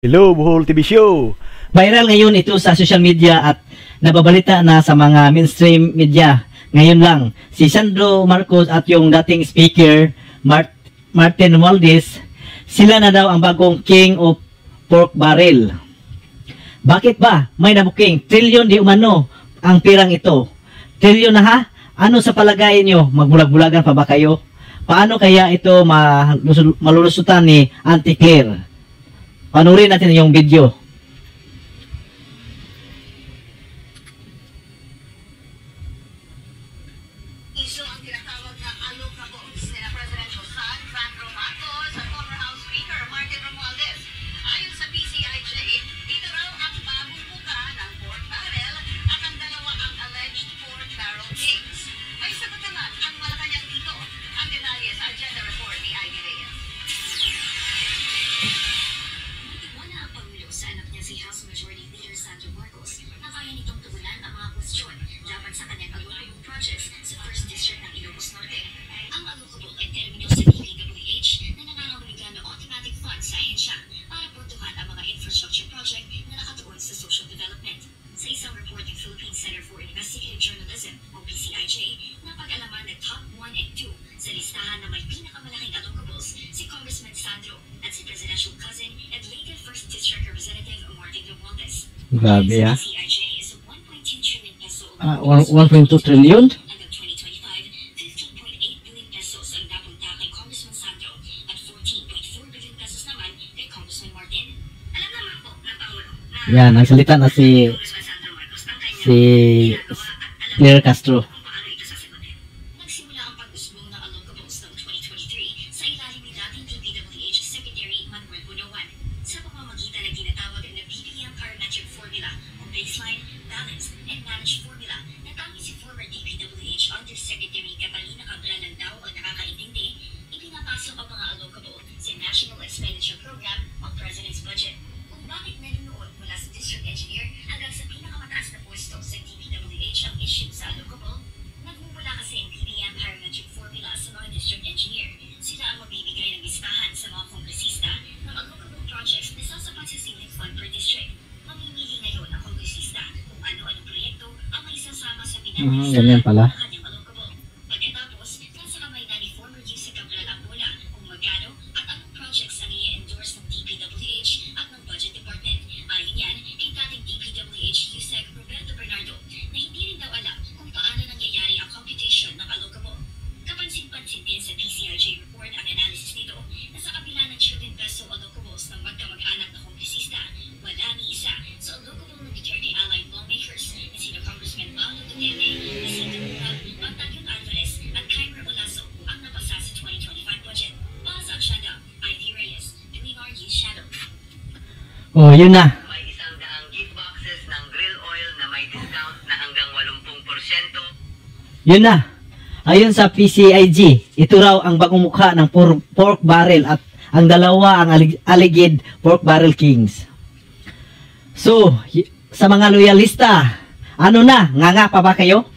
Hello, Bohol TV Show! Viral ngayon ito sa social media at nababalita na sa mga mainstream media. Ngayon lang, si Sandro Marcos at yung dating speaker, Martin Romualdez, sila na daw ang bagong king of pork barrel. Bakit ba? May nabuking trilyon di umano ang pirang ito. Trilyon na ha? Ano sa palagay nyo? Magbulag-bulagan pa ba kayo? Paano kaya ito malulusutan ni Auntie Claire? Panurin natin yung video. Iso ang tinatawag na allocables nila Presidential son, Sandro Marcos, at former House Speaker Martin Romualdez. Ayon sa PCIJ, ito raw ang bagong muka ng pork barrel at ang dalawa ang alleged pork barrel kings. May sagot naman ang Malacanang dito. Ang detalye sa agenda report ni Ivy Reyes. Sa anak niya si House Majority Leader Sandro Marcos na kaya nitong tugunan ang mga kwestiyon laban sa kanyang alokable projects sa 1st District ng Ilocos Norte. Ang alokable ay termino sa DPWH na nangangahulugan ng automatic funds sa ahensya para portuhan ang mga infrastructure project na nakatuon sa social development. Sa isang report ng Philippine Center for Investigative Journalism o PCIJ, napag-alaman na top 1 and 2 sa listahan na may pinakamalaking allocables si Congressman Sandro at si presidential cousin and later 1st District Representative Martin Romualdez. Grabe ha? PCIJ is a 1.2 trillion peso 1.2 trillion? hanggang 2025, 15.8 billion pesos ang napunta kay Congressman Sandro at 14.4 billion pesos naman kay Congressman Martin. Alam naman po ng Pangulo na Yan, nagsalita na si Congressman Sandro Marcos ang kanyang ginagawa at alam Claire Castro. kung paano ito sasagutin. Nagsimula ang pag-usbong ng allocables noong 2023 sa ilalim ni dating DPWH Secretary Manuel Bunoan sa pamamagitan ng tinatawag na BBM Parametric Formula o Baseline, Balanced, and Managed Formula na tanging si former DPWH Undersecretary Catalina Cabral ang daw ang nakakaintindi. Ipinapasok ang mga allocable sa National Expenditure Program o President's Budget. Kung bakit nanonood mula sa District Engineer hanggang sa pinakamataas na pwesto sa DPWH ang issue sa allocable, nagmumula kasi ang BBM Parametric Formula sa mga District Engineer. Sila ang magbibigay ng listahan sa mga kongresista ng allocable projects na sasapat sa ceiling fund per district. Mamimili ngayon ang kongresista kung ano-anong proyekto ang may sasama sa pinag-listahan ganyan pala. ng kanyang allocable. Pagkatapos, nasa kamay na ni former Yusek Cabral ang bola kung magkano at anong projects ang i-endorse ng DPWH at ng Budget Department. Ayon yan kay dating DPWH Yusek Roberto Bernardo na hindi rin daw alam kung paano nangyayari ang computation ng allocable. Kapansin-pansin din sa PCIJ report ang analysis nito na sa kabila ng trillion peso allocables ng magkamag-anak na kongresista, wala ni isa sa allocable ng Duterte allied lawmakers na sina Congressman Paulo Duterte, Jacinto Murag, Pantaleon Alvarez at Jaime Olaso ang napasa sa 2025 budget. Para sa agenda, Ivy Reyes, Luminar News Shadow. Oh, yun na. May 100 gift boxes ng grill oil na may discount na hanggang 80%. Yun na. Ayon sa PCIG, ito raw ang bagong mukha ng pork barrel at ang dalawa ang alleged pork barrel kings. So, sa mga loyalista, ano na? Nga pa ba kayo?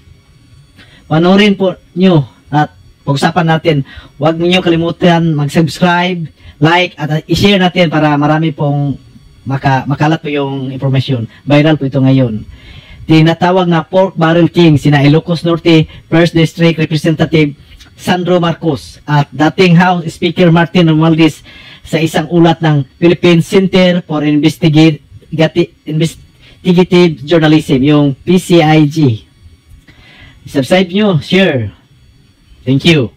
Panoorin po nyo at pag-usapan natin. Huwag niyo kalimutan mag-subscribe, like at i-share natin para marami pong makalat po yung information. Viral po ito ngayon. Tinatawag na pork barrel king sina Ilocos Norte 1st District Representative Sandro Marcos at dating House Speaker Martin Romualdez sa isang ulat ng Philippine Center for Investigative Journalism, yung PCIJ. Subscribe nyo, share. Thank you.